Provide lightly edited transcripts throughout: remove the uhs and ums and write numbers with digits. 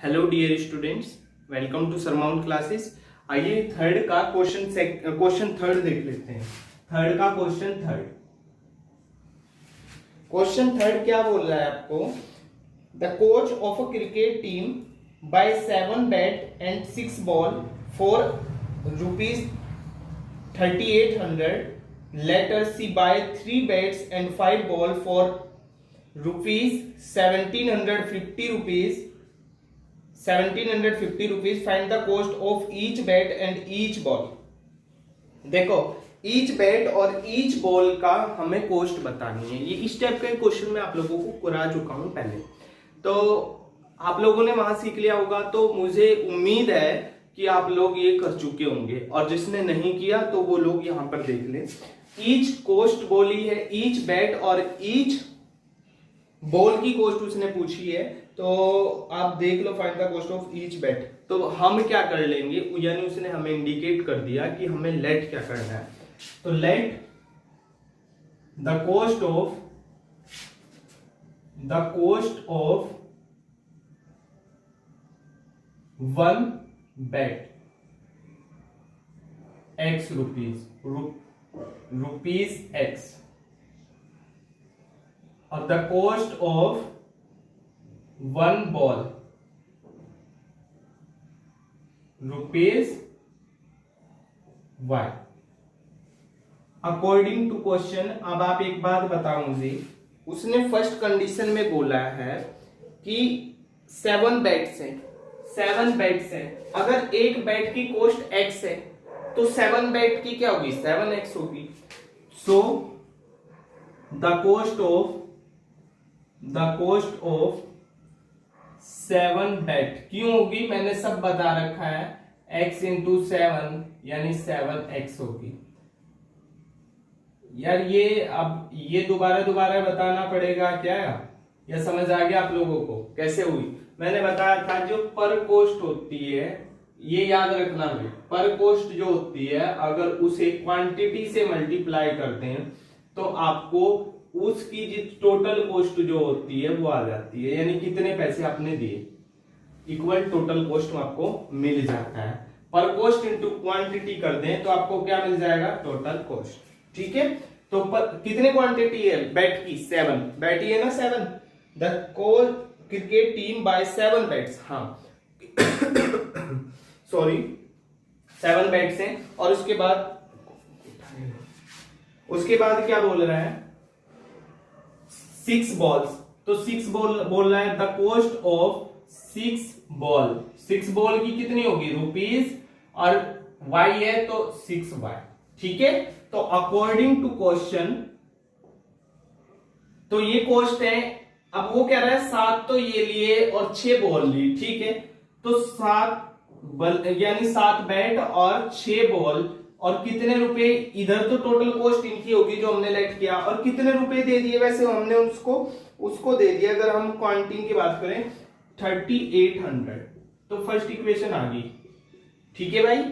Hello dear students, welcome to Surmount classes. आइए third का question third देख लेते हैं। थर्ड का क्वेश्चन थर्ड क्या बोल रहा है आपको? The coach of a cricket team buy 7 bat and 6 ball for ₹3800 later she buy 3 bats and 5 ball for ₹1750 find the cost of each bat and each ball. देखो, ईच बैट और each ball का हमें cost बतानी है। ये इस type का question मैं आप लोगों को करा चुका हूं पहले, तो आप लोगों ने वहां सीख लिया होगा। तो मुझे उम्मीद है कि आप लोग ये कर चुके होंगे, और जिसने नहीं किया तो वो लोग यहाँ पर देख ले। ईच कॉस्ट बोली है, ईच बैट और ईच बॉल की कॉस्ट उसने पूछी है, तो आप देख लो find the cost of each bat. तो हम क्या कर लेंगे, यानी उसने हमें इंडिकेट कर दिया कि हमें लेट क्या करना है। तो let the cost of 1 bat x rupees x और the cost of 1 ball rupees y। According to question, अब आप एक बात बताओ मुझे, उसने फर्स्ट कंडीशन में बोला है कि 7 बैट्स है। अगर एक बैट की कॉस्ट x है तो 7 बैट की क्या होगी, 7x होगी। सो द कॉस्ट ऑफ 7 बैट क्यों होगी, मैंने सब बता रखा है। x इंटू 7 यानी 7x होगी। यार ये दोबारा बताना पड़ेगा क्या, या समझ आ गया आप लोगों को कैसे हुई? मैंने बताया था जो पर कॉस्ट होती है, ये याद रखना है, पर कॉस्ट जो होती है अगर उसे क्वांटिटी से मल्टीप्लाई करते हैं तो आपको उसकी जो टोटल कॉस्ट जो होती है वो आ जाती है, यानी कितने पैसे आपने दिए इक्वल टोटल कॉस्ट आपको मिल जाता है। पर कॉस्ट इंटू क्वांटिटी कर दें तो आपको क्या मिल जाएगा, टोटल कॉस्ट। ठीक है, तो कितने क्वांटिटी है बैट की, 7 बैट ही है ना 7। The coach cricket team buy 7 bats, हाँ सॉरी 7 बैट्स हैं। और उसके बाद क्या बोल रहा है, 6 बॉल्स। तो 6 बॉल बोल रहा है, द कॉस्ट ऑफ 6 बॉल की कितनी होगी, रुपीज, और y है तो 6y। ठीक है, तो अकॉर्डिंग टू क्वेश्चन तो ये कॉस्ट है। अब वो कह रहा है 7 तो ये लिए और 6 बॉल ली, ठीक है, तो 7 यानी 7 बैट और 6 बॉल, और कितने रुपए, इधर तो टोटल कॉस्ट इनकी होगी जो हमने लेट किया, और कितने रुपए दे दिए वैसे हमने उसको दे दिया। अगर हम क्वांटिटी की बात करें 3800, तो फर्स्ट इक्वेशन आ गई। ठीक है भाई,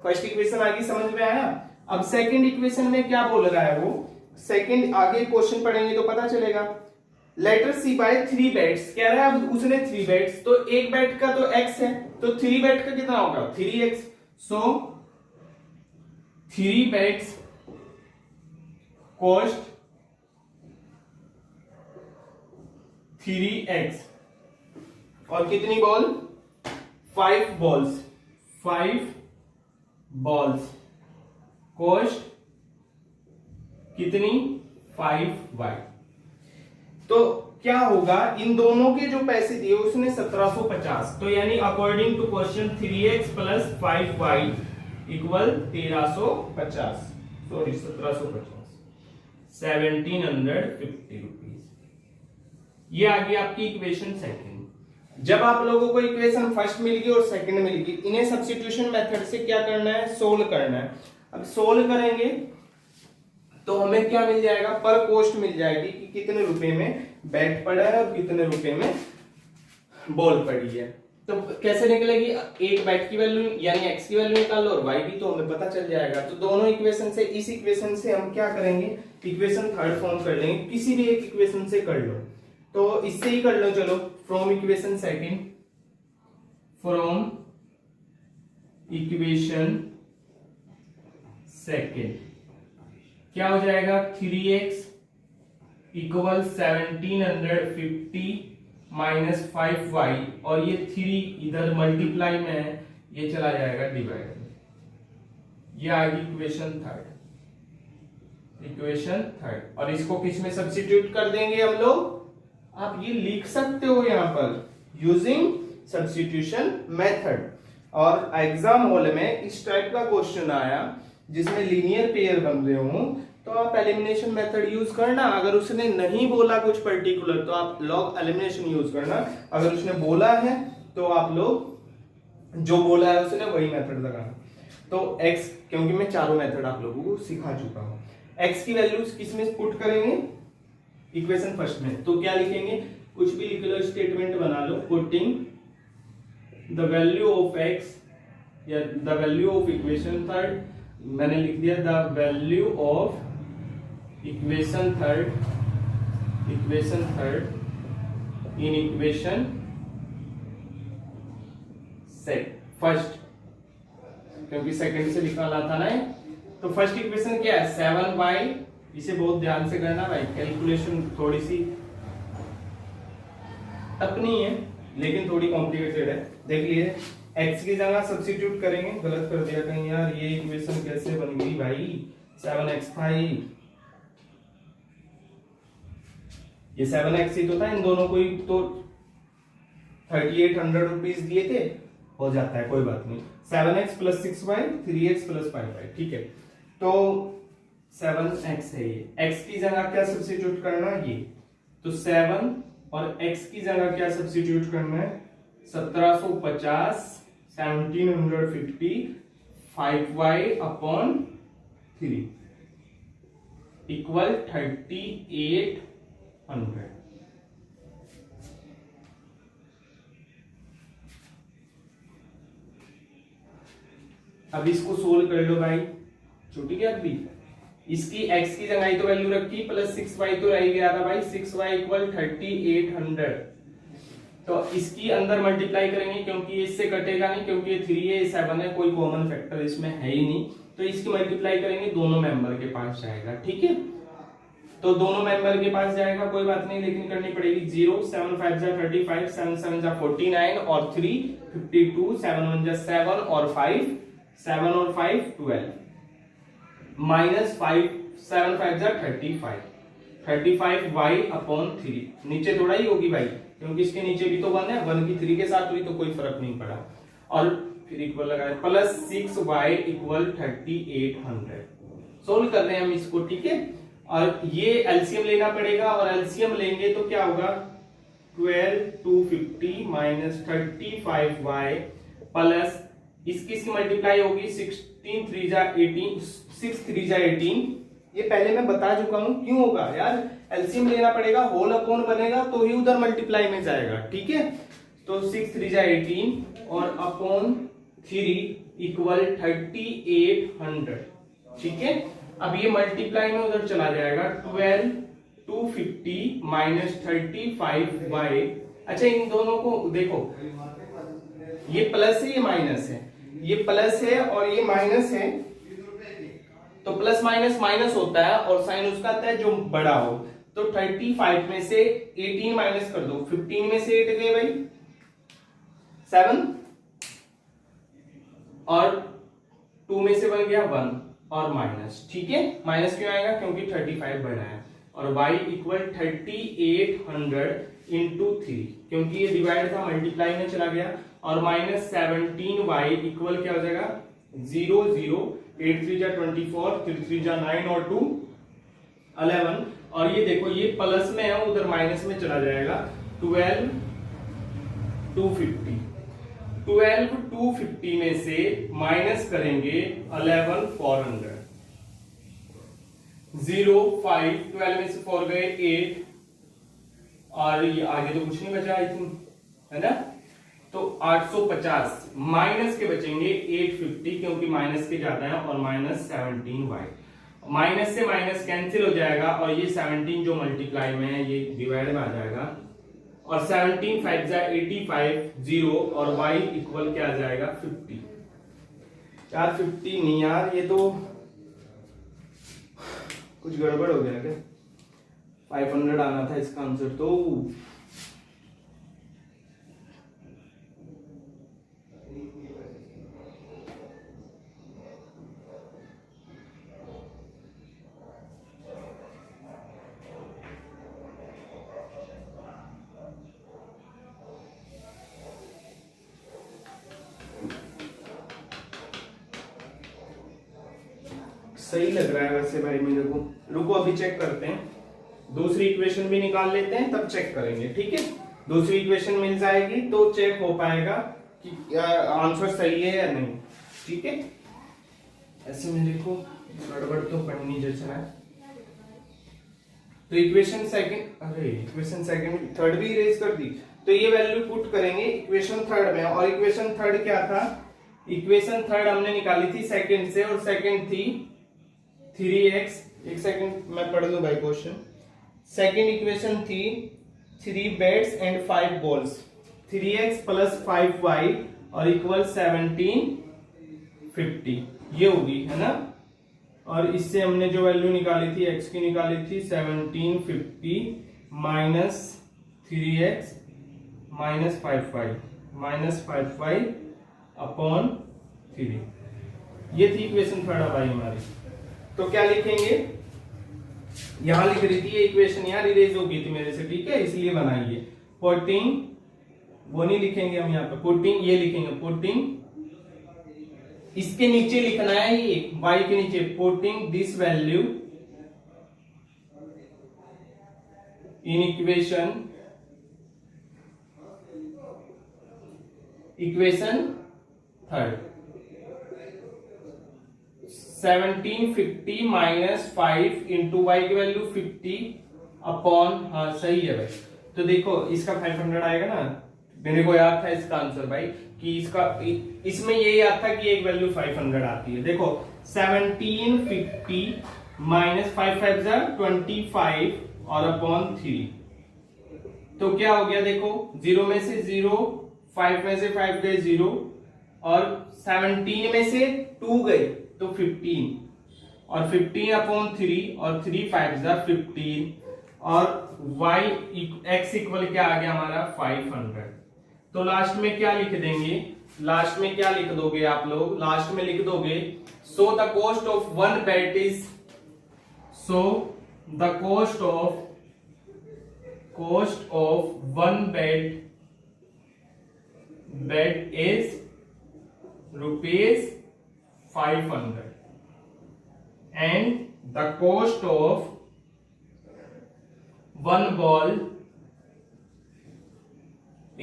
फर्स्ट इक्वेशन आ गई, समझ में आया। अब सेकंड इक्वेशन में क्या बोल रहा है वो, सेकंड आगे क्वेश्चन पढ़ेंगे तो पता चलेगा। लेटर सी बाय 3 बैट्स कह रहा है, अब उसने 3 बैट्स, तो एक बैट का तो x है, तो 3 बैट का कितना होगा, 3x। सो 3 बैट्स कॉस्ट 3x, और कितनी बॉल, 5 बॉल्स कॉस्ट कितनी, 5y। तो क्या होगा, इन दोनों के जो पैसे दिए उसने 1750, तो यानी according to question 3x plus 5y equal 1350, sorry 1750, 1750 rupees. ये आ गई आपकी इक्वेशन सेकंड। जब आप लोगों को इक्वेशन फर्स्ट मिल गई और सेकंड मिल गई, इन्हें सब्स्टिट्यूशन मेथड से क्या करना है, सोल्व करना है। अब सोल्व करेंगे तो हमें क्या मिल जाएगा, पर कॉस्ट मिल जाएगी कि कितने रुपए में बैट पड़ा है और कितने रुपए में बॉल पड़ी है। तो कैसे निकलेगी, एक बैट की वैल्यू यानी x की वैल्यू निकाल लो और y की, तो हमें पता चल जाएगा। तो दोनों इक्वेशन से, इस इक्वेशन से हम क्या करेंगे, इक्वेशन थर्ड फॉर्म कर लेंगे, किसी भी एक इक्वेशन से कर लो। तो इससे ही कर लो, चलो from equation second from equation second क्या हो जाएगा, 3x इक्वल 1750 माइनस 5y, और ये 3 इधर मल्टीप्लाई में है, ये चला जाएगा डिवाइड में। ये आ गई इक्वेशन थर्ड। और इसको किस में सब्स्टिट्यूट कर देंगे हम लोग, आप ये लिख सकते हो यहां पर यूजिंग सब्स्टिट्यूशन मेथड। और एग्जाम हॉल में इस टाइप का क्वेश्चन आया जिसमें लीनियर पेयर बन रहे हो तो आप एलिमिनेशन मेथड यूज करना। अगर उसने नहीं बोला कुछ पर्टिकुलर तो आप लॉग एलिमिनेशन यूज करना। अगर उसने बोला है तो आप लोग जो बोला है उसने वही मेथड लगाना। तो x, क्योंकि मैं चारों मेथड आप लोगों को सिखा चुका हूं, x की वैल्यूज किस में पुट करेंगे, इक्वेशन फर्स्ट में। तो क्या लिखेंगे, कुछ भी लिख लो, स्टेटमेंट बना लो, putting the value of x या the value of equation third, मैंने लिख दिया the value of equation third in equation first, क्योंकि सेकंड से निकाला था ना। तो फर्स्ट इक्वेशन क्या है, 7y, इसे बहुत ध्यान से करना भाई, कैलकुलेशन थोड़ी सी अपनी है लेकिन थोड़ी कॉम्प्लिकेटेड है। देख लीजिए, x की जगह सब्स्टिट्यूट करेंगे, गलत कर दिया कहीं यार, ये इक्वेशन कैसे बन गई भाई, 7x था ये 7x ही तो था, इन दोनों को ही तो 3800 रुपीज दिए थे, हो जाता है कोई बात नहीं। 7x plus 6y 3x plus 5y, ठीक है। तो 7x है ये, x की जगह क्या सब्स्टिट्यूट करना है, ये तो 7 और x की जगह क्या सब्स्टिट्यूट करना है, 1750 1750 5y अपॉन 3 इक्वल 3800। अब इसको सोल्व कर लो भाई, छोटी क्या भी, इसकी x की जगह तो वैल्यू रखी प्लस 6y तो रह गया था भाई, 6y इक्वल 3800। तो इसकी अंदर मल्टीप्लाई करेंगे क्योंकि ये इससे कटेगा नहीं, क्योंकि ये 3 है 7 है, कोई कॉमन फैक्टर इसमें है ही नहीं। तो इसकी मल्टीप्लाई करेंगे, दोनों मेंबर के पास जाएगा, ठीक है। तो दोनों मेंबर के पास जाएगा, कोई बात नहीं, लेकिन करनी पड़ेगी 0 7 5 जा 35 7 7 जा 49 और 3 52 7 1 जा 7 और 5 7 और 5 12 माइनस 5 7 5 जा 35 y अपॉन 3, नीचे थोड़ा ही होगी भाई क्योंकि इसके नीचे भी तो 1 है, 1 की 3 के साथ हुई तो कोई फर्क नहीं पड़ा। और फिर इक्वल लगाए प्लस 6y इक्वल 3800। सोल्व कर रहे हैं हम इसको, ठीक है। और ये एलसीएम लेना पड़ेगा, और एलसीएम लेंगे तो क्या होगा, 12 250 माइनस 35y प्लस इसकी मल्टीप्लाई होगी 16 3 जा 18 6 3 जा 18। ये पहले मैं बता चुका हूं क्यों होगा यार, एलसीएम लेना पड़ेगा, होल अपॉन बनेगा तो ही उधर मल्टीप्लाई में जाएगा, ठीक है। तो 6 3 जा 18 और अपॉन 3 इक्वल 3800, ठीक है। अब ये मल्टीप्लाई में उधर चला जाएगा, 12 250 माइनस 35y। अच्छा इन दोनों को देखो, ये प्लस है ये माइनस है, ये प्लस है और ये माइनस है, तो प्लस माइनस माइनस होता है और साइन उसका आता है जो बड़ा हो। तो 35 में से 18 माइनस कर दो, 15 में से 8 गए भाई 7 और 2 में से बन गया 1 और माइनस, ठीक है। माइनस क्यों आएगा, क्योंकि 35 बड़ा है। और y इक्वल 3800 इंटू 3, क्योंकि ये डिवाइड था मल्टीप्लाई में चला गया, और माइनस 17y इक्वल क्या हो जाएगा 0 0 8 3 जा 24 3 3 जा 9 और 2 11। और ये देखो ये प्लस में है उधर माइनस में चला जाएगा, 12 250 में से माइनस करेंगे 11 400 0 5 12 में से 4 गए 8 और ये आगे तो कुछ नहीं बचा आई थिंक, है ना। तो 850 माइनस के बचेंगे 850 क्योंकि माइनस के ज्यादा है, और माइनस 17y, माइनस से माइनस कैंसिल हो जाएगा और ये 17 जो मल्टीप्लाई में है ये डिवाइड में आ जाएगा और 17 5 जा 85 0 और y इक्वल क्या आ जाएगा 50। यार 50 नहीं यार, ये तो कुछ गड़बड़ हो गया क्या? 500 आना था इसका आंसर तो। सही लग रहा है वैसे भाई मेरे को। रुको अभी चेक करते हैं, दूसरी इक्वेशन भी निकाल लेते हैं तब चेक करेंगे, ठीक है। दूसरी इक्वेशन मिल जाएगी तो चेक हो पाएगा कि आंसर सही है या नहीं, ठीक है। ऐसे मेरे को गड़बड़ तो पढ़नी जैसा है। तो इक्वेशन सेकंड थर्ड भी इरेज कर दी, तो ये वैल्यू पुट करेंगे इक्वेशन थर्ड में। और इक्वेशन थर्ड क्या था? इक्वेशन थर्ड हमने निकाली थी सेकंड से, और सेकंड थी 3x। एक सेकंड मैं पढ़ लूं भाई क्वेश्चन। सेकंड इक्वेशन थी 3 bats and 5 balls, 3x plus 5y और इक्वल 17 50, ये होगी है ना। और इससे हमने जो वैल्यू निकाली थी x की निकाली थी 1750 minus 3x minus 5y upon 3, ये थी इक्वेशन थर्ड भाई हमारी। तो क्या लिखेंगे? यहां लिख रही थी ये इक्वेशन यार, इरेज हो गई थी मेरे से, ठीक है, इसलिए बनाइए। पुटिंग, वो नहीं लिखेंगे हम यहाँ पे, पुटिंग ये लिखेंगे, पुटिंग इसके नीचे लिखना है, ये y के नीचे, putting this value in equation third. 1750 minus 5 into y की वैल्यू 50 अपॉन, हाँ सही है भाई। तो देखो इसका 500 आएगा ना, मेरे को याद था इसका आंसर भाई कि इसका इसमें ये याद था कि एक वैल्यू 500 आती है। देखो 1750 माइनस 5 5 जा 25 और अपॉन 3, तो क्या हो गया? देखो 0 में से 0, 5 में से 5 गए 0, और 17 में से 2 गए तो 15, और 15 अपॉन 3 और 3 5 जा 15, और y x इक्वल क्या आ गया हमारा 500। तो लास्ट में क्या लिख देंगे? लास्ट में क्या लिख दोगे आप लोग? लास्ट में लिख दोगे so the cost of one bat is, so the cost of one bat is ₹500 and the cost of one ball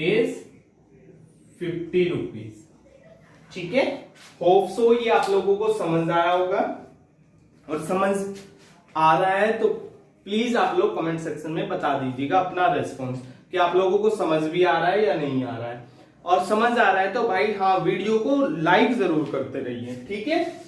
is ₹50। ठीक है, होप सो ये आप लोगों को समझ आया होगा, और समझ आ रहा है तो प्लीज आप लोग कमेंट सेक्शन में बता दीजिएगा अपना रेस्पॉन्स कि आप लोगों को समझ भी आ रहा है या नहीं आ रहा है। और समझ आ रहा है तो भाई हाँ, वीडियो को लाइक जरूर करते रहिए, ठीक है।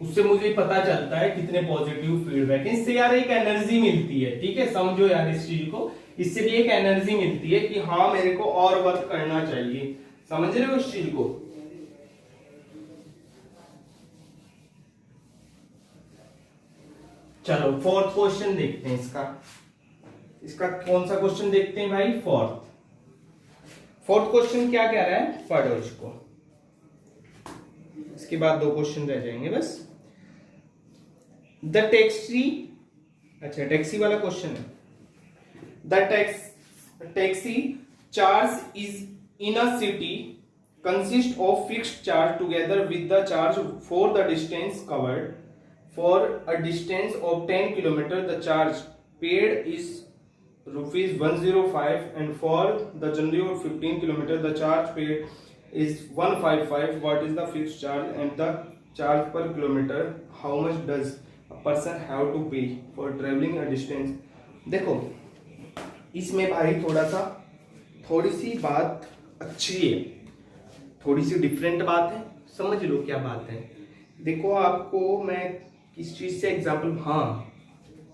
उससे मुझे पता चलता है कितने पॉजिटिव फीडबैक, इससे यार एक एनर्जी मिलती है, ठीक है। समझो यार इस चीज को, इससे भी एक एनर्जी मिलती है कि हाँ मेरे को और वर्क करना चाहिए। समझ रहे हो इस चीज को? चलो फोर्थ क्वेश्चन देखते हैं। इसका कौन सा क्वेश्चन देखते हैं भाई? फोर्थ क्वेश्चन क्या कह रहा है, पढ़ो इसको, इसके बाद 2 क्वेश्चन रह जाएंगे बस। द टैक्सी, अच्छा टैक्सी वाला क्वेश्चन है। The taxi charge is in a city consist of fixed charge together with the charge for the distance covered. For a distance of 10 km, the charge paid is ₹105, and for the journey of 15 km, the charge paid is 155. What is the fixed charge and the charge per kilometer? How much does a person have to pay for traveling a distance? देखो इसमें भाई थोड़ी सी बात अच्छी है, थोड़ी सी different बात है, समझ लो क्या बात है। देखो आपको मैं किस चीज से एग्जाम्पल, हाँ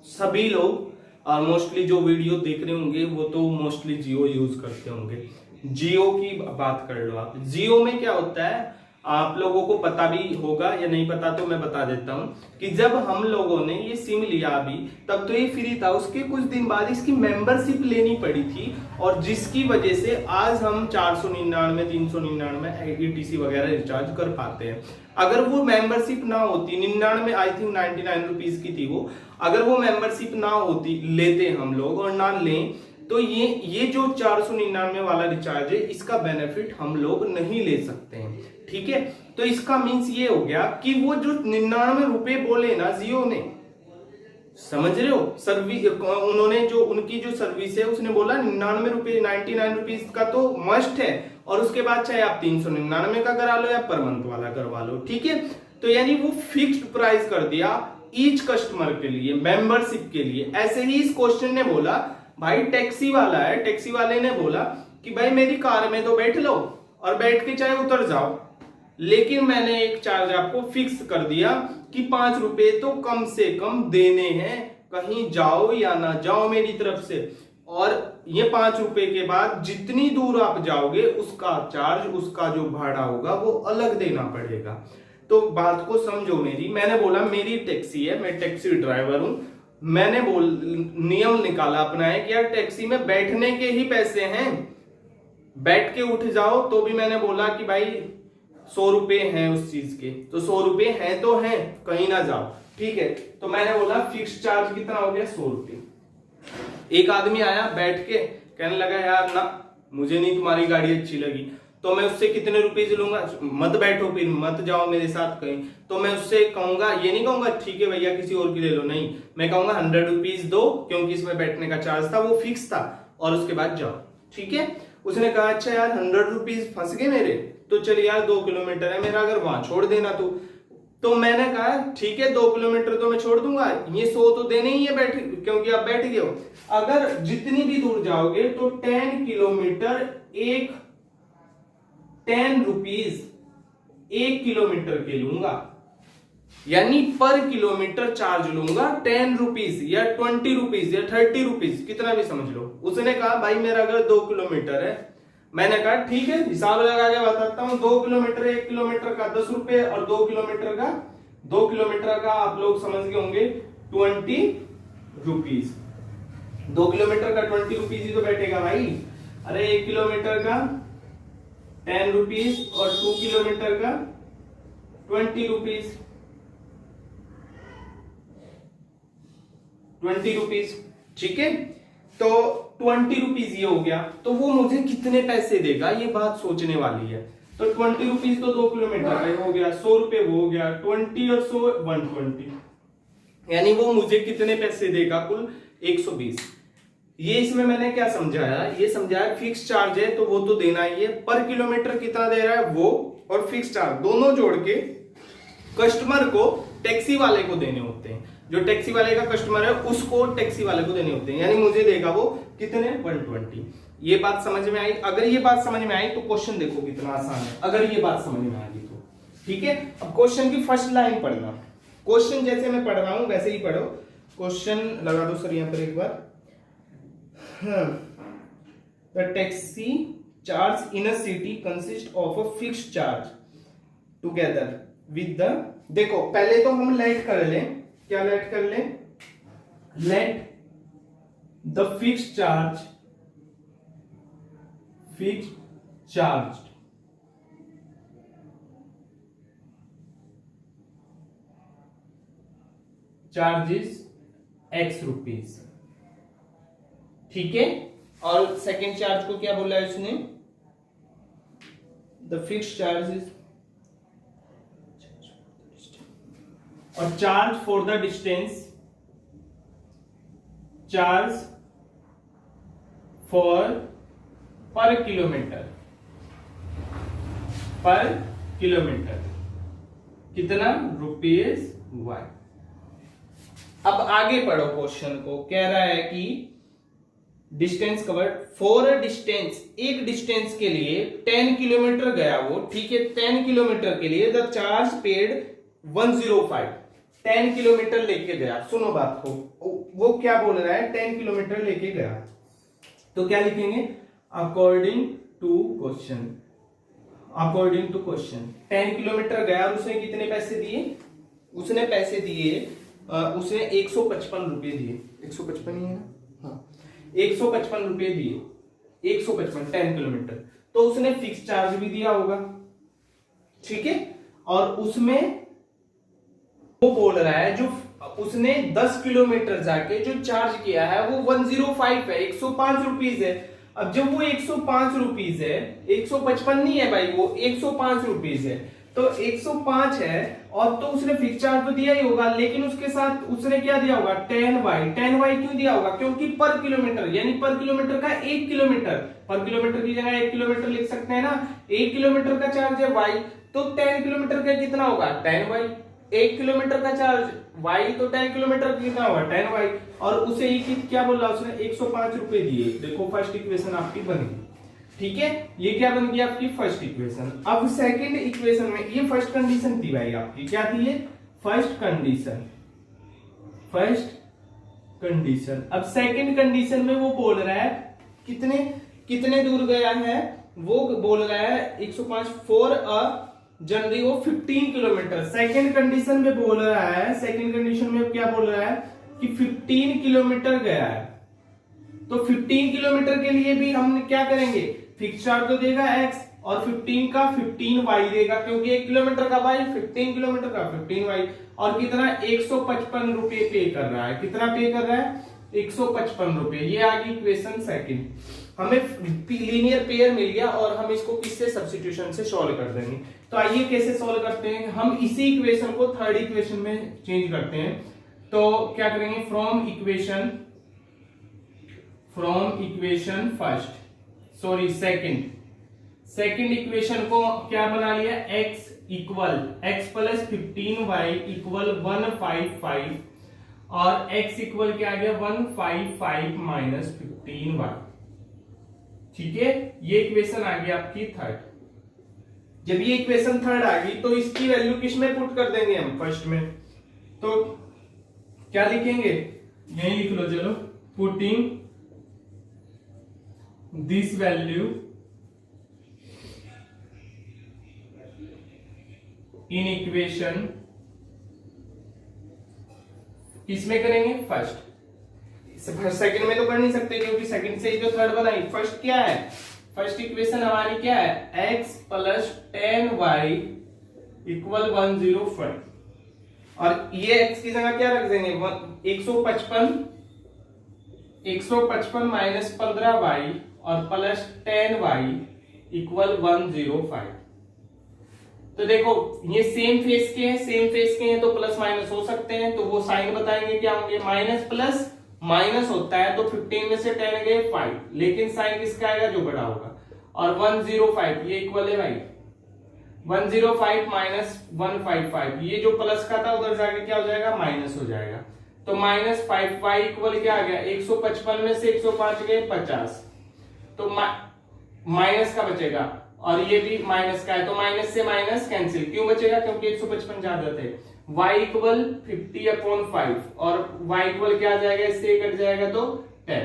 सभी लोग और मोस्टली जो वीडियो देख रहे होंगे वो तो मोस्टली जियो यूज करते होंगे। जियो की बात कर लो आप। जियो में क्या होता है, आप लोगों को पता भी होगा या नहीं पता तो मैं बता देता हूं कि जब हम लोगों ने ये सिम लिया अभी, तब तो ये फ्री था, उसके कुछ दिन बाद इसकी मेंबरशिप लेनी पड़ी थी, और जिसकी वजह से आज हम 499 399 ETC वगैरह रिचार्ज कर पाते हैं। अगर वो मेंबरशिप ना होती, 99 आई थिंक 99 रुपीज की थी वो, अगर वो मेंबरशिप ना होती, लेते हम लोग और ना लें, तो ये जो 499 वाला रिचार्ज है, इसका बेनिफिट हम लोग नहीं ले सकते हैं। ठीक है, तो इसका मीन्स ये हो गया कि वो जो 99 रुपए बोले ना जियो ने, समझ रहे हो, सर्विस उन्होंने जो उनकी जो सर्विस है उसने बोला 99 रुपए, 99 रुपीज का तो मस्ट है, और उसके बाद चाहे आप 399 का करा लो या पर मंथ वाला करवा लो। ठीक है, तो यानी वो फिक्स्ड प्राइस कर दिया ईच कस्टमर के लिए, मेंबरशिप के लिए। ऐसे ही इस क्वेश्चन ने बोला भाई टैक्सी वाला है, टैक्सी वाले ने बोला कि भाई मेरी कार में तो बैठ लो और बैठ के चाहे उतर जाओ, लेकिन मैंने एक चार्ज आपको फिक्स कर दिया कि 5 रुपए तो कम से कम देने हैं, कहीं जाओ या ना जाओ मेरी तरफ से, और ये 5 रुपए के बाद जितनी दूर आप जाओगे उसका चार्ज, उसका जो भाड़ा होगा वो अलग देना पड़ेगा। तो बात को समझो मेरी। मैंने बोला मेरी टैक्सी है, मैं टैक्सी ड्राइवर हूं, मैंने नियम निकाला अपना है कि यार टैक्सी में बैठने के ही पैसे हैं, बैठ के उठ जाओ, तो भी मैंने बोला कि भाई 100 रुपए हैं उस चीज के, तो 100 रुपए हैं तो हैं, कहीं ना जाओ। ठीक है, तो मैंने बोला फिक्स चार्ज कितना हो गया, 100 रुपए। एक आदमी आया बैठ के, कहने लगा यार ना मुझे नहीं तुम्हारी गाड़ी अच्छी लगी, तो मैं उससे कितने रुपीज लूंगा, मत बैठो फिर, मत जाओ मेरे साथ कहीं, तो मैं उससे कहूंगा, ये नहीं कहूंगा ठीक है भैया किसी और की ले लो, नहीं, मैं कहूंगा 100 रुपीज दो, क्योंकि इसमें बैठने का चार्ज था, वो फिक्स था, और उसके बाद जाओ। ठीक है, उसने कहा अच्छा यार 100 रुपीज फंस गए मेरे, तो चल यार 2 किलोमीटर है मेरा, अगर वहां छोड़ देना तो मैंने कहा ठीक है 2 किलोमीटर तो मैं छोड़ दूंगा, ये 100 तो देने ही है बैठ, क्योंकि आप बैठ गए हो। अगर जितनी भी दूर जाओगे तो 10 किलोमीटर 10 रुपीज 1 किलोमीटर के लूंगा, यानी पर किलोमीटर चार्ज लूंगा 10 रुपीज या 20 रुपीज या 30 रुपीज, कितना भी समझ लो। उसने कहा भाई मेरा अगर 2 किलोमीटर है, मैंने कहा ठीक है हिसाब लगा के बताता हूं, 2 किलोमीटर 1 किलोमीटर का 10 रुपए, और 2 किलोमीटर का आप लोग समझ गए होंगे 20 रुपीज। 2 किलोमीटर का 20 रुपीज ही तो बैठेगा भाई। अरे 1 किलोमीटर का 10 रुपीज और 2 किलोमीटर का 20 रुपीज, 20 रुपीज। ठीक है, तो 20 रुपीज ये हो गया, तो वो मुझे कितने पैसे देगा ये बात सोचने वाली है। तो 20 रुपीज तो 2 किलोमीटर का हो गया, 100 रुपए वो हो गया, 20 और 100 120, यानी वो मुझे कितने पैसे देगा, कुल 120। ये इसमें मैंने क्या समझाया, ये समझाया फिक्स चार्ज है तो वो तो देना ही है, पर किलोमीटर कितना दे रहा है वो, और फिक्स चार्ज दोनों जोड़ के कस्टमर को, टैक्सी वाले को देने होते हैं, जो टैक्सी वाले का कस्टमर है उसको टैक्सी वाले को देने होते हैं, यानी मुझे देगा वो कितने 120। ये बात समझ में आई? अगर ये बात समझ में आई तो क्वेश्चन देखो कितना आसान है, अगर ये बात समझ में आ गई तो। ठीक है, अब क्वेश्चन की फर्स्ट लाइन पढ़ना, क्वेश्चन जैसे मैं पढ़ रहा हूं वैसे ही पढ़ो। क्वेश्चन लगा दो सर यहां पर एक बार। The taxi charge in a city consist of a fixed charge together with the, देखो पहले तो हम लेट कर लें, क्या लेट कर लें, let the fixed charge charges X rupees. ठीक है, और सेकेंड चार्ज को क्या बोला है उसने, द फिक्स्ड चार्जेस, और charge for the distance, charge for पर किलोमीटर कितना रुपीज वाई। अब आगे पढ़ो क्वेश्चन को, कह रहा है कि distance covered for a distance, एक डिस्टेंस के लिए 10 किलोमीटर गया वो, ठीक है, 10 किलोमीटर के लिए द चार्ज पेड 105, 10 किलोमीटर लेके गया। सुनो बात को, वो क्या बोल रहा है, 10 किलोमीटर लेके गया। तो क्या लिखेंगे, according to question, according to question 10 kilometre गया और उसने कितने पैसे दिए, उसने पैसे दिए, उसने 155 रुपए दिए, 155 ही है ना, हाँ 155 रुपए दिए, 155 10 किलोमीटर। तो उसने फिक्स चार्ज भी दिया होगा, ठीक है। और उसमें वो बोल रहा है जो उसने 10 किलोमीटर जाके जो चार्ज किया है वो 105 है, 105 रुपीज है। अब जब वो 105 रुपीज है, 155 नहीं है भाई, वो 105 रुपीज है, तो 105 है और तो उसने फिक्स चार्ज तो दिया ही होगा, लेकिन उसके साथ उसने क्या दिया होगा, 10y। 10y क्यों दिया होगा, क्योंकि पर किलोमीटर, यानी पर किलोमीटर का 1 किलोमीटर, पर किलोमीटर की जगह 1 किलोमीटर लिख सकते हैं ना, 1 किलोमीटर का चार्ज है y, तो 10 किलोमीटर का कितना होगा, 10y। 1 किलोमीटर का चार्ज y, तो 10 किलोमीटर कितना होगा, 10y। और उसे क्या बोला उसने, 105 रुपए दिए। देखो फर्स्ट इक्वेशन आपकी बन गई, ठीक है। ये क्या बन गई आपकी फर्स्ट इक्वेशन। अब सेकंड इक्वेशन में, ये फर्स्ट कंडीशन थी भाई आपकी, क्या थी ये, फर्स्ट कंडीशन, फर्स्ट कंडीशन। अब सेकंड कंडीशन में वो बोल रहा है कितने कितने दूर गया है, वो बोल रहा है 105 फॉर अ जर्नी वो 15 किलोमीटर। सेकंड कंडीशन में बोल रहा है, सेकंड कंडीशन में क्या बोल रहा है कि 15 किलोमीटर गया है। तो 15 किलोमीटर के लिए भी हम क्या करेंगे, फिक्स चार्ज तो देगा x और 15 का 15y देगा, क्योंकि 1 किलोमीटर का y, 15 किलोमीटर का 15y। और कितना, 155 रुपए पे कर रहा है, कितना पे कर रहा है, 155 रुपए। ये आ गई इक्वेशन सेकंड। हमें लीनियर पेयर मिल गया और हम इसको किससे, सब्स्टिट्यूशन से सॉल्व कर देंगे। तो आइए कैसे सॉल्व करते हैं, हम इसी इक्वेशन को थर्ड इक्वेशन में चेंज करते हैं। तो क्या करेंगे, from equation first, sorry second equation को क्या बना लिया, x equal x plus 15y equal 155 और x इक्वल क्या आ गया, 155 माइनस 15y, ठीक है। ये इक्वेशन आ गई आपकी थर्ड। जब ये इक्वेशन थर्ड आ गई तो इसकी वैल्यू किस में पुट कर देंगे हम, फर्स्ट में। तो क्या लिखेंगे, यही लिख लो चलो, putting this value in equation, किसमें करेंगे, फर्स्ट। सेकंड में तो कर नहीं सकते क्योंकि सेकंड से ही तो थर्ड बनाई। फर्स्ट क्या है, फर्स्ट इक्वेशन हमारी क्या है, x प्लस 10y इक्वल 105 और ये x की जगह क्या रख देंगे, 155 माइनस 15y और प्लस 10y इक्वल 105। तो देखो ये सेम फेस के हैं तो प्लस माइनस हो सकते हैं, तो वो साइन बताएंगे क्या होंगे, माइनस प्लस माइनस होता है तो 15 में से 10 गए 5, लेकिन साइन किसका आएगा, जो बड़ा होगा। और 105 ये इक्वल है भाई 105 माइनस 155, ये जो प्लस का था उधर जाके क्या हो जाएगा, माइनस हो जाएगा। तो माइनस 5y इक्वल क्या आ गया, 155 में से 105 गए 50, तो माइनस का बचेगा और ये भी माइनस का है, तो माइनस से माइनस कैंसिल, क्यों बचेगा, क्योंकि 155 ज्यादा थे। y इक्वल 50/5 और y इक्वल क्या आ जाएगा, इससे कट जाएगा तो 10,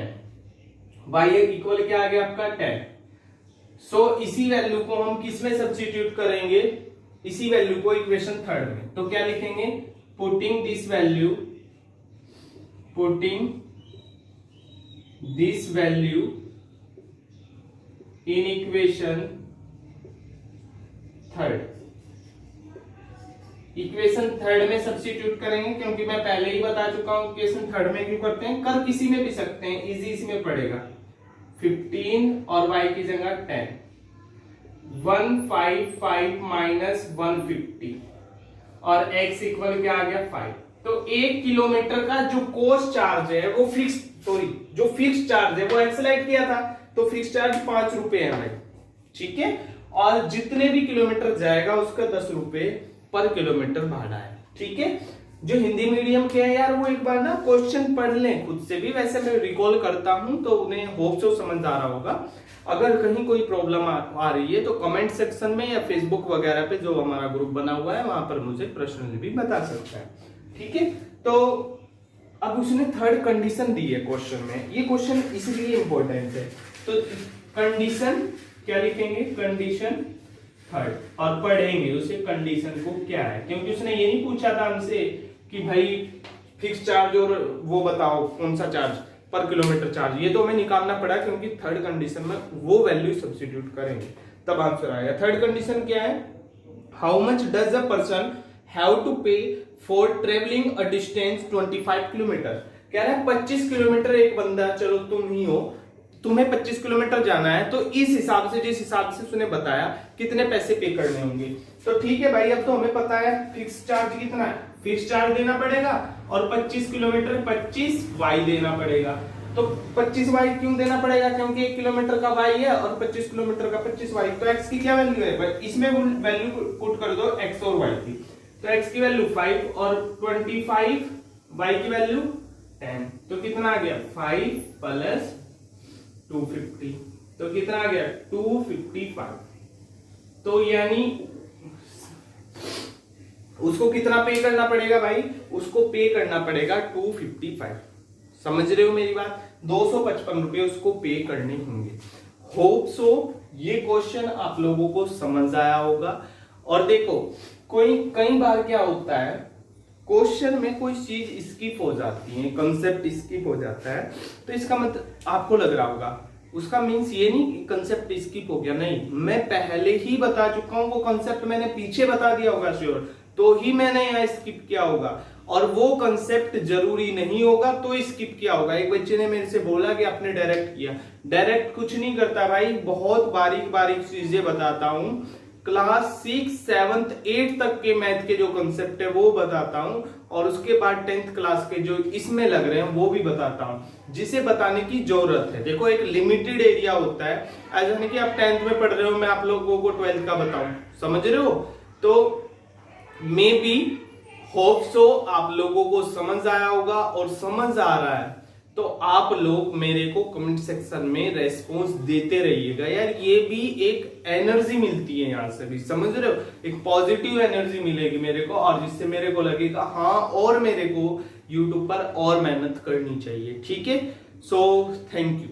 y इक्वल क्या आ गया आपका 10। सो इसी वैल्यू को हम किस में सब्स्टिट्यूट करेंगे, इसी वैल्यू को इक्वेशन थर्ड में। तो क्या लिखेंगे, putting this value in equation third. Equation third में सब्स्टिट्यूट करेंगे क्योंकि मैं पहले ही बता चुका हूं इक्वेशन थर्ड में क्यों करते हैं, कर किसी में भी सकते हैं, इजी इसमें पड़ेगा। 15 और y की जगह 10, 155 माइनस 150 और x इक्वल क्या आ गया 5। तो 1 किलोमीटर का जो कोस्ट चार्ज है वो जो फिक्स चार्ज है वो एक्सलाइट किया था, तो फिक्स चार्ज 5 रुपए है भाई, ठीक है। और जितने भी किलोमीटर जाएगा उसका 10 रुपए पर किलोमीटर भाड़ा है, ठीक है। जो हिंदी मीडियम के हैं यार वो एक बार ना क्वेश्चन पढ़ लें खुद से भी, वैसे मैं रिकॉल करता हूं तो उन्हें होप से समझ आ रहा होगा। अगर कहीं कोई प्रॉब्लम आ रही है तो कमेंट सेक्शन में या फेसबुक वगैरह पे जो हमारा ग्रुप बना हुआ है वहां पर मुझे पर्सनली भी बता सकता है, ठीक है। तो अब उसने थर्ड कंडीशन दी है क्वेश्चन में, ये क्वेश्चन इसलिए इंपॉर्टेंट है। तो कंडीशन क्या लिखेंगे, कंडीशन थर्ड, और पढ़ेंगे उसे कंडीशन को क्या है, क्योंकि उसने ये नहीं पूछा था हमसे कि भाई फिक्स चार्ज और वो बताओ कौन सा चार्ज, पर किलोमीटर चार्ज, ये तो हमें निकालना पड़ा क्योंकि थर्ड कंडीशन में वो वैल्यू सब्स्टिट्यूट करेंगे तब आंसर आएगा। थर्ड कंडीशन क्या है, how much does a person have to pay for travelling a distance 25 kilometre. कह रहा है 25 किलोमीटर एक बंदा, चलो तुम ही हो, तुम्हें 25 किलोमीटर जाना है, तो इस हिसाब से, जिस हिसाब से उसने बताया कितने पैसे पे करने होंगे। तो ठीक है भाई, अब तो हमें पता है फिक्स चार्ज कितना है, फिक्स चार्ज देना पड़ेगा, और 25 किलोमीटर 25 वाई देना पड़ेगा। तो 25 वाई क्यों देना पड़ेगा, क्योंकि 1 किलोमीटर का वाई है और 25 किलोमीटर का 25 वाई। तो एक्स की क्या वैल्यू है, इसमें वैल्यू पुट कर दो एक्स और वाई की। तो एक्स की वैल्यू 5 और 25, वाई की वैल्यू 10, तो कितना आ गया 5 प्लस 250, तो कितना आ गया 255। तो यानी उसको कितना पे करना पड़ेगा भाई, उसको पे करना पड़ेगा 255। समझ रहे हो मेरी बात, 255 रुपए उसको पे करने होंगे। होप सो ये क्वेश्चन आप लोगों को समझ आया होगा। और देखो कई बार क्या होता है, क्वेश्चन में कोई चीज स्किप हो जाती है, कंसेप्ट स्किप हो जाता है, तो इसका मतलब आपको लग रहा होगा उसका मीन्स ये नहीं कि कंसेप्ट स्किप हो गया, नहीं, मैं पहले ही बता चुका हूं, वो कंसेप्ट मैंने पीछे बता दिया होगा श्योर, तो ही मैंने यहाँ स्किप किया होगा। और वो कंसेप्ट जरूरी नहीं होगा तो स्किप किया होगा। एक बच्चे ने मेरे से बोला कि आपने डायरेक्ट किया, डायरेक्ट कुछ नहीं करता भाई, बहुत बारीक बारीक चीजें बताता हूं। क्लास 6, 7, 8 तक के मैथ के जो कंसेप्ट है वो बताता हूं, और उसके बाद 10th क्लास के जो इसमें लग रहे हैं वो भी बताता हूं, जिसे बताने की जरूरत है। देखो एक लिमिटेड एरिया होता है, ऐसा नहीं कि आप 10th में पढ़ रहे हो मैं आप लोगों को 12th का बताऊं, समझ रहे हो। तो मे बी होप सो आप लोगों को समझ आया होगा, और समझ आ रहा है तो आप लोग मेरे को कमेंट सेक्शन में रेस्पॉन्स देते रहिएगा यार, ये भी एक एनर्जी मिलती है यहाँ से भी, समझ रहे हो, एक पॉजिटिव एनर्जी मिलेगी मेरे को, और जिससे मेरे को लगेगा हाँ और मेरे को यूट्यूब पर और मेहनत करनी चाहिए। ठीक है, सो थैंक यू।